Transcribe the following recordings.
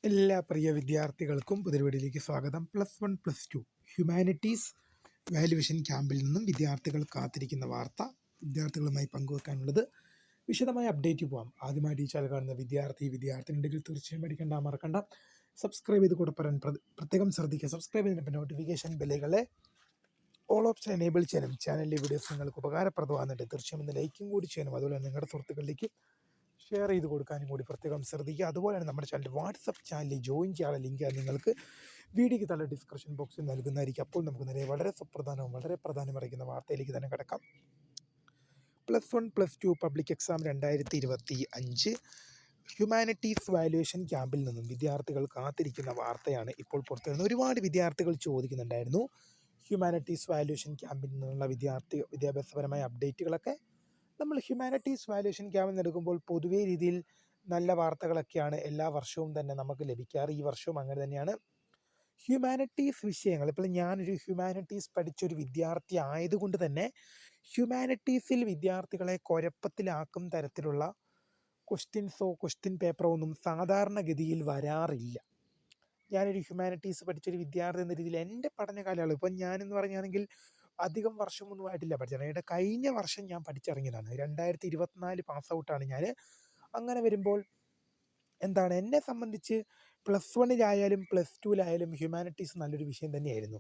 എല്ലാ പ്രിയ വിദ്യാർത്ഥികൾക്കും പുതിയ സ്വാഗതം. +1 +2 ഹ്യൂമാനിറ്റീസ് വാല്യുവേഷൻ ക്യാമ്പിൽ നിന്നും വിദ്യാർത്ഥികൾ കാത്തിരിക്കുന്ന വാർത്ത വിദ്യാർത്ഥികളുമായി പങ്കുവെക്കാനുള്ളത്. വിശദമായ അപ്ഡേറ്റ് പോകാം. ആദ്യമായി ഈ ചാനൽ കാണുന്ന വിദ്യാർത്ഥിനിയുണ്ടെങ്കിൽ തീർച്ചയായും മറക്കണ്ട സബ്സ്ക്രൈബ് ചെയ്ത് കൂടെ പറയാൻ പ്രത്യേകം ശ്രദ്ധിക്കുക. സബ്സ്ക്രൈബ് ചെയ്യുന്ന നോട്ടിഫിക്കേഷൻ ബെല്ലുകളെ ഓൾ ഓപ്ഷൻ എനേബിൾ ചെയ്യാനും ചാനലിലെ വീഡിയോസ് നിങ്ങൾക്ക് ഉപകാരപ്രദമാകുന്നുണ്ട്. തീർച്ചയായും ഒന്ന് ലൈക്കും കൂടി ചെയ്യണം. അതുപോലെ നിങ്ങളുടെ സുഹൃത്തുക്കളിലേക്ക് ഷെയർ ചെയ്ത് കൊടുക്കാനും കൂടി പ്രത്യേകം ശ്രദ്ധിക്കുക. അതുപോലെ തന്നെ നമ്മുടെ ചാനൽ വാട്സപ്പ് ചാനലിൽ ജോയിൻ ചെയ്യാനുള്ള ലിങ്ക് നിങ്ങൾക്ക് വീഡിയോയ്ക്ക് താഴെ ഡിസ്ക്രിപ്ഷൻ ബോക്സിൽ നൽകുന്നതായിരിക്കും. അപ്പോൾ നമുക്ക് നേരെ വളരെ പ്രാധാന്യമറിയിക്കുന്ന വാർത്തയിലേക്ക് തന്നെ കിടക്കാം. +1 +2 പബ്ലിക് എക്സാം 2025 ഹ്യൂമാനിറ്റീസ് വാല്യുവേഷൻ ക്യാമ്പിൽ നിന്നും വിദ്യാർത്ഥികൾ കാത്തിരിക്കുന്ന വാർത്തയാണ് ഇപ്പോൾ പുറത്തുവരുന്നത്. ഒരുപാട് വിദ്യാർത്ഥികൾ ചോദിക്കുന്നുണ്ടായിരുന്നു ഹ്യൂമാനിറ്റീസ് വാല്യുവേഷൻ ക്യാമ്പിൽ നിന്നുള്ള വിദ്യാഭ്യാസപരമായ അപ്ഡേറ്റുകളൊക്കെ. നമ്മൾ ഹ്യൂമാനിറ്റീസ് വാല്യുവേഷൻ ക്യാമ്പിൽ എടുക്കുമ്പോൾ പൊതുവേ രീതിയിൽ നല്ല വാർത്തകളൊക്കെയാണ് എല്ലാ വർഷവും തന്നെ നമുക്ക് ലഭിക്കാറ്. ഈ വർഷവും അങ്ങനെ തന്നെയാണ്. ഹ്യൂമാനിറ്റീസ് വിഷയങ്ങൾ, ഇപ്പോൾ ഞാനൊരു ഹ്യൂമാനിറ്റീസ് പഠിച്ചൊരു വിദ്യാർത്ഥി ആയതുകൊണ്ട് തന്നെ ഹ്യൂമാനിറ്റീസിൽ വിദ്യാർത്ഥികളെ കുഴപ്പത്തിലാക്കും തരത്തിലുള്ള ക്വസ്റ്റ്യൻ പേപ്പറോ ഒന്നും സാധാരണഗതിയിൽ വരാറില്ല. ഞാനൊരു ഹ്യൂമാനിറ്റീസ് പഠിച്ചൊരു വിദ്യാർത്ഥി എന്ന രീതിയിൽ എൻ്റെ പഠനകാലയളവ്, ഇപ്പം ഞാനെന്ന് പറയുകയാണെങ്കിൽ അധികം വർഷമൊന്നും ആയിട്ടില്ല പഠിച്ചത്. കഴിഞ്ഞ വർഷം ഞാൻ പഠിച്ചിറങ്ങിയതാണ്. 2024 പാസ് ഔട്ടാണ് ഞാൻ. അങ്ങനെ വരുമ്പോൾ എന്നെ സംബന്ധിച്ച് +1 +2 ഹ്യൂമാനിറ്റീസ് നല്ലൊരു വിഷയം തന്നെയായിരുന്നു.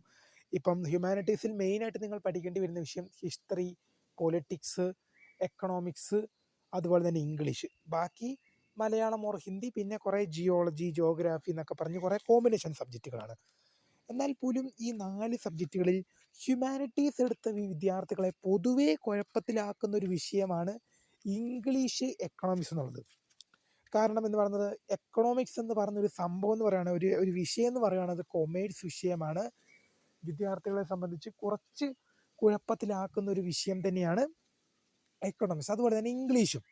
ഇപ്പം ഹ്യൂമാനിറ്റീസിൽ മെയിനായിട്ട് നിങ്ങൾ പഠിക്കേണ്ടി വരുന്ന വിഷയം ഹിസ്റ്ററി, പൊളിറ്റിക്സ്, എക്കണോമിക്സ്, അതുപോലെ തന്നെ ഇംഗ്ലീഷ്. ബാക്കി മലയാളം ഓർ ഹിന്ദി, പിന്നെ കുറേ ജിയോളജി, ജോഗ്രാഫി എന്നൊക്കെ പറഞ്ഞ് കുറേ കോമ്പിനേഷൻ സബ്ജക്റ്റുകളാണ്. എന്നാൽ പോലും ഈ 4 സബ്ജക്റ്റുകളിൽ ഹ്യൂമാനിറ്റീസ് എടുത്ത വിദ്യാർത്ഥികളെ പൊതുവേ കുഴപ്പത്തിലാക്കുന്ന ഒരു വിഷയമാണ് ഇംഗ്ലീഷ്, എക്കണോമിക്സ് എന്നുള്ളത്. കാരണം എന്ന് പറയുന്നത്, എക്കണോമിക്സ് എന്ന് പറഞ്ഞൊരു സംഭവം എന്ന് പറയുകയാണ്, ഒരു വിഷയം എന്ന് പറയുകയാണത് കൊമേഴ്സ് വിഷയമാണ്. വിദ്യാർത്ഥികളെ സംബന്ധിച്ച് കുറച്ച് കുഴപ്പത്തിലാക്കുന്ന ഒരു വിഷയം തന്നെയാണ് എക്കണോമിക്സ്. അതുപോലെ തന്നെ ഇംഗ്ലീഷും.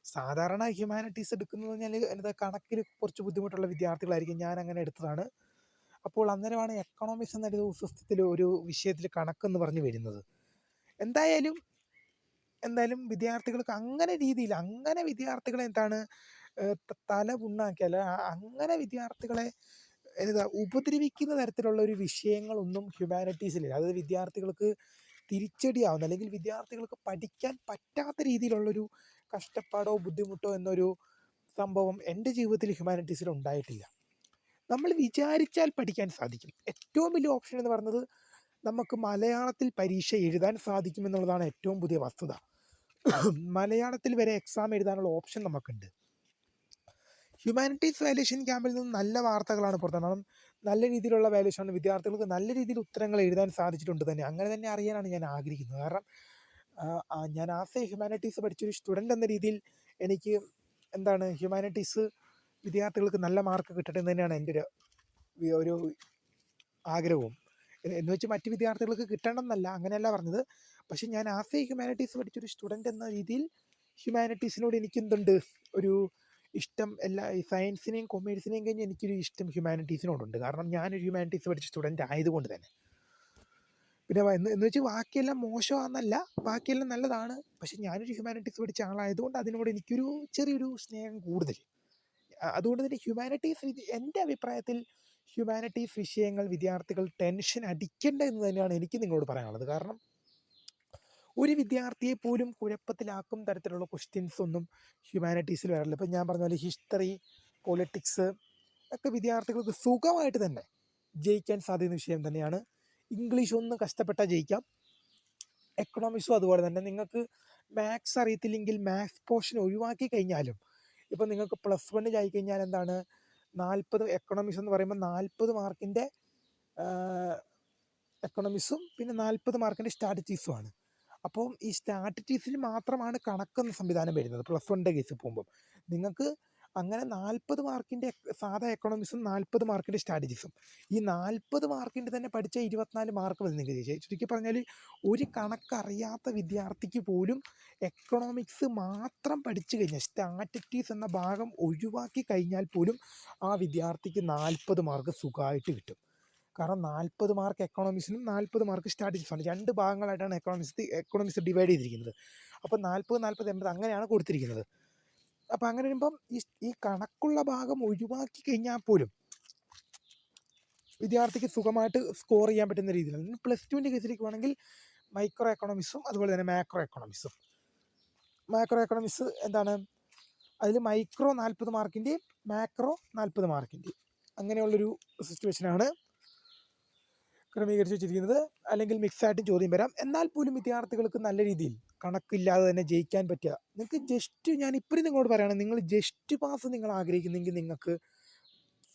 സാധാരണ ഹ്യൂമാനിറ്റീസ് എടുക്കുന്നത് പറഞ്ഞാൽ കണക്കിൽ കുറച്ച് ബുദ്ധിമുട്ടുള്ള വിദ്യാർത്ഥികളായിരിക്കും. ഞാൻ അങ്ങനെ എടുത്തതാണ്. അപ്പോൾ അന്നേരമാണ് എക്കണോമിക്സ് എന്നൊരു സിസ്റ്റത്തിൽ, ഒരു വിഷയത്തിൽ കണക്കെന്ന് പറഞ്ഞ് വരുന്നത്. എന്തായാലും വിദ്യാർത്ഥികൾക്ക് അങ്ങനെ വിദ്യാർത്ഥികളെ തല പുണ്ണാക്കിയല്ല, അങ്ങനെ വിദ്യാർത്ഥികളെ ഉപദ്രവിക്കുന്ന തരത്തിലുള്ള ഒരു വിഷയങ്ങളൊന്നും ഹ്യൂമാനിറ്റീസിലില്ല. അതായത് വിദ്യാർത്ഥികൾക്ക് തിരിച്ചടിയാവുന്ന, അല്ലെങ്കിൽ വിദ്യാർത്ഥികൾക്ക് പഠിക്കാൻ പറ്റാത്ത രീതിയിലുള്ളൊരു കഷ്ടപ്പാടോ ബുദ്ധിമുട്ടോ എന്നൊരു സംഭവം എൻ്റെ ജീവിതത്തിൽ ഹ്യൂമാനിറ്റീസിൽ ഉണ്ടായിട്ടില്ല. നമ്മൾ വിചാരിച്ചാൽ പഠിക്കാൻ സാധിക്കും. ഏറ്റവും വലിയ ഓപ്ഷൻ എന്ന് പറയുന്നത്, നമുക്ക് മലയാളത്തിൽ പരീക്ഷ എഴുതാൻ സാധിക്കുമെന്നുള്ളതാണ് ഏറ്റവും പുതിയ വസ്തുത. മലയാളത്തിൽ വരെ എക്സാം എഴുതാനുള്ള ഓപ്ഷൻ നമുക്കുണ്ട്. ഹ്യൂമാനിറ്റീസ് വാല്യുവേഷൻ ക്യാമ്പിൽ നിന്ന് നല്ല വാർത്തകളാണ് പുറത്തുവരുന്നത്. നല്ല രീതിയിലുള്ള വാല്യുവേഷൻ, വിദ്യാർത്ഥികൾക്ക് നല്ല രീതിയിൽ ഉത്തരങ്ങൾ എഴുതാൻ സാധിച്ചിട്ടുണ്ട് തന്നെ. അങ്ങനെ തന്നെ അറിയാനാണ് ഞാൻ ആഗ്രഹിക്കുന്നത്. കാരണം ഞാൻ ആസ് എ ഹ്യൂമാനിറ്റീസ് പഠിച്ചൊരു സ്റ്റുഡൻ്റ് എന്ന രീതിയിൽ എനിക്ക് ഹ്യൂമാനിറ്റീസ് വിദ്യാർത്ഥികൾക്ക് നല്ല മാർക്ക് കിട്ടട്ടെ എന്ന് തന്നെയാണ് എൻ്റെ ഒരു ആഗ്രഹവും. എന്ന് വെച്ച് മറ്റ് വിദ്യാർത്ഥികൾക്ക് കിട്ടണം എന്നല്ല, അങ്ങനെയല്ല പറഞ്ഞത്. പക്ഷേ ഞാൻ ആസ് എ ഹ്യൂമാനിറ്റീസ് പഠിച്ചൊരു സ്റ്റുഡൻ്റ് എന്ന രീതിയിൽ ഹ്യൂമാനിറ്റീസിനോട് എനിക്കെന്തുണ്ട്, ഒരു ഇഷ്ടം. ഈ സയൻസിനെയും കൊമേഴ്സിനെയും കഴിഞ്ഞ് എനിക്കൊരു ഇഷ്ടം ഹ്യൂമാനിറ്റീസിനോടുണ്ട്. കാരണം ഞാനൊരു ഹ്യൂമാനിറ്റീസ് പഠിച്ച സ്റ്റുഡൻ്റ് ആയതുകൊണ്ട് തന്നെ. പിന്നെ എന്ന് വെച്ച് ബാക്കിയെല്ലാം മോശമാണെന്നല്ല, ബാക്കിയെല്ലാം നല്ലതാണ്. പക്ഷേ ഞാനൊരു ഹ്യൂമാനിറ്റീസ് പഠിച്ച ആളായതുകൊണ്ട് അതിനോട് എനിക്കൊരു ചെറിയൊരു സ്നേഹം കൂടുതൽ. അതുകൊണ്ട് തന്നെ ഹ്യൂമാനിറ്റീസ്, എൻ്റെ അഭിപ്രായത്തിൽ ഹ്യൂമാനിറ്റീസ് വിഷയങ്ങൾ വിദ്യാർത്ഥികൾ ടെൻഷൻ അടിക്കേണ്ട എന്ന് തന്നെയാണ് എനിക്ക് നിങ്ങളോട് പറയാനുള്ളത്. കാരണം ഒരു വിദ്യാർത്ഥിയെ പോലും കുഴപ്പത്തിലാക്കും തരത്തിലുള്ള ക്വസ്റ്റ്യൻസ് ഒന്നും ഹ്യൂമാനിറ്റീസിൽ വരാറില്ല. ഇപ്പം ഞാൻ പറഞ്ഞ പോലെ ഹിസ്റ്ററി, പൊളിറ്റിക്സ് ഒക്കെ വിദ്യാർത്ഥികൾക്ക് സുഖമായിട്ട് തന്നെ ജയിക്കാൻ സാധിക്കുന്ന വിഷയം തന്നെയാണ്. ഇംഗ്ലീഷ് ഒന്ന് കഷ്ടപ്പെട്ടാൽ ജയിക്കാം. എക്കണോമിക്സും അതുപോലെ തന്നെ. നിങ്ങൾക്ക് മാത്സ് അറിയത്തില്ലെങ്കിൽ മാത്സ് പോർഷൻ ഒഴിവാക്കി കഴിഞ്ഞാലും, ഇപ്പം നിങ്ങൾക്ക് +1 ആയി കഴിഞ്ഞാൽ 40 എക്കണോമിക്സ് എന്ന് പറയുമ്പോൾ 40 മാർക്കിൻ്റെ എക്കണോമിക്സും പിന്നെ 40 മാർക്കിൻ്റെ സ്റ്റാറ്റിസ്റ്റിക്സുമാണ്. അപ്പം ഈ സ്റ്റാറ്റിസ്റ്റിക്സിൽ മാത്രമാണ് കണക്കെന്ന സംവിധാനം വരുന്നത് +1 കേസിൽ പോകുമ്പം. നിങ്ങൾക്ക് അങ്ങനെ 40 മാർക്കിൻ്റെ സാധാ എക്കണോമിക്സും 40 മാർക്കിൻ്റെ സ്റ്റാറ്റിസ്റ്റിക്സും. ഈ 40 മാർക്കിൻ്റെ തന്നെ പഠിച്ച 24 മാർക്ക് മതി നിങ്ങൾക്ക്. ചുരുക്കി പറഞ്ഞാൽ ഒരു കണക്കറിയാത്ത വിദ്യാർത്ഥിക്ക് പോലും എക്കണോമിക്സ് മാത്രം പഠിച്ചു കഴിഞ്ഞാൽ, സ്റ്റാറ്റിസ്റ്റിക്സ് എന്ന ഭാഗം ഒഴിവാക്കി കഴിഞ്ഞാൽ പോലും ആ വിദ്യാർത്ഥിക്ക് 40 മാർക്ക് സുഖമായിട്ട് കിട്ടും. കാരണം 40 മാർക്ക് എക്കണോമിക്സിനും 40 മാർക്ക് സ്റ്റാറ്റിസ്റ്റിക്സാണ്. 2 ഭാഗങ്ങളായിട്ടാണ് എക്കണോമിക്സ് ഡിവൈഡ് ചെയ്തിരിക്കുന്നത്. അപ്പോൾ 40, 40, 80 അങ്ങനെയാണ് കൊടുത്തിരിക്കുന്നത്. അപ്പം അങ്ങനെ വരുമ്പം ഈ കണക്കുള്ള ഭാഗം ഒഴിവാക്കി കഴിഞ്ഞാൽ പോലും വിദ്യാർത്ഥിക്ക് സുഖമായിട്ട് സ്കോർ ചെയ്യാൻ പറ്റുന്ന രീതിയിലാണ്. +2ൻ്റെ കേസിലേക്ക് വേണമെങ്കിൽ മൈക്രോ എക്കണോമിക്സും അതുപോലെ തന്നെ മാക്രോ എക്കണോമിക്സ് എന്താണ്, അതിൽ മൈക്രോ 40 മാർക്കിൻ്റെയും മാക്രോ 40 മാർക്കിൻ്റെയും അങ്ങനെയുള്ളൊരു സിറ്റുവേഷനാണ് ക്രമീകരിച്ച് വെച്ചിരിക്കുന്നത്. അല്ലെങ്കിൽ മിക്സായിട്ടും ചോദ്യം വരാം. എന്നാൽ പോലും വിദ്യാർത്ഥികൾക്ക് നല്ല രീതിയിൽ കണക്കില്ലാതെ തന്നെ ജയിക്കാൻ പറ്റുക. നിങ്ങൾക്ക് ജസ്റ്റ് ഞാൻ ഇപ്പോഴും നിങ്ങളോട് പറയുകയാണ്, നിങ്ങൾ ജസ്റ്റ് പാസ് നിങ്ങൾ ആഗ്രഹിക്കുന്നെങ്കിൽ നിങ്ങൾക്ക്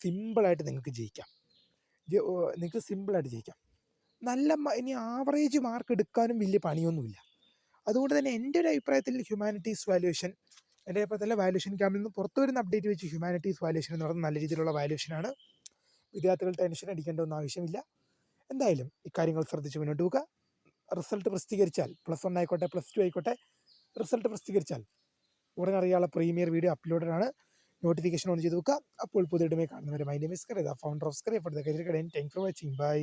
സിമ്പിളായിട്ട് നിങ്ങൾക്ക് ജയിക്കാം. നിങ്ങൾക്ക് സിമ്പിളായിട്ട് ജയിക്കാം. ഇനി ആവറേജ് മാർക്ക് എടുക്കാനും വലിയ പണിയൊന്നുമില്ല. അതുകൊണ്ട് തന്നെ എൻ്റെ ഒരു അഭിപ്രായത്തിൽ ഹ്യൂമാനിറ്റീസ് വാല്യുവേഷൻ, എൻ്റെ അഭിപ്രായത്തിൽ വാല്യുവേഷൻ ക്യാമ്പിൽ നിന്ന് പുറത്തു വരുന്ന അപ്ഡേറ്റ് വെച്ച് ഹ്യൂമാനിറ്റീസ് വാല്യുവേഷൻ എന്ന് പറയുന്നത് നല്ല രീതിയിലുള്ള വാല്യുവേഷനാണ്. വിദ്യാർത്ഥികൾ ടെൻഷൻ അടിക്കേണ്ട ഒന്നും ആവശ്യമില്ല. എന്തായാലും ഇക്കാര്യങ്ങൾ ശ്രദ്ധിച്ച് മുന്നോട്ട് പോകുക. റിസൾട്ട് പ്രസിദ്ധീകരിച്ചാൽ +1 ആയിക്കോട്ടെ +2 ആയിക്കോട്ടെ, റിസൾട്ട് പ്രസിദ്ധീകരിച്ചാൽ ഉടനെ അറിയാനുള്ള പ്രീമിയർ വീഡിയോ അപ്ലോഡഡ് ആണ്. നോട്ടിഫിക്കേഷൻ ഓൺ ചെയ്ത് വെക്കുക. അപ്പോൾ പുതിയ കാണുന്നവരെ മൈ നെയിം ഈസ് കരീത, founder of Scaria for the career guidance. Thanks for watching. By.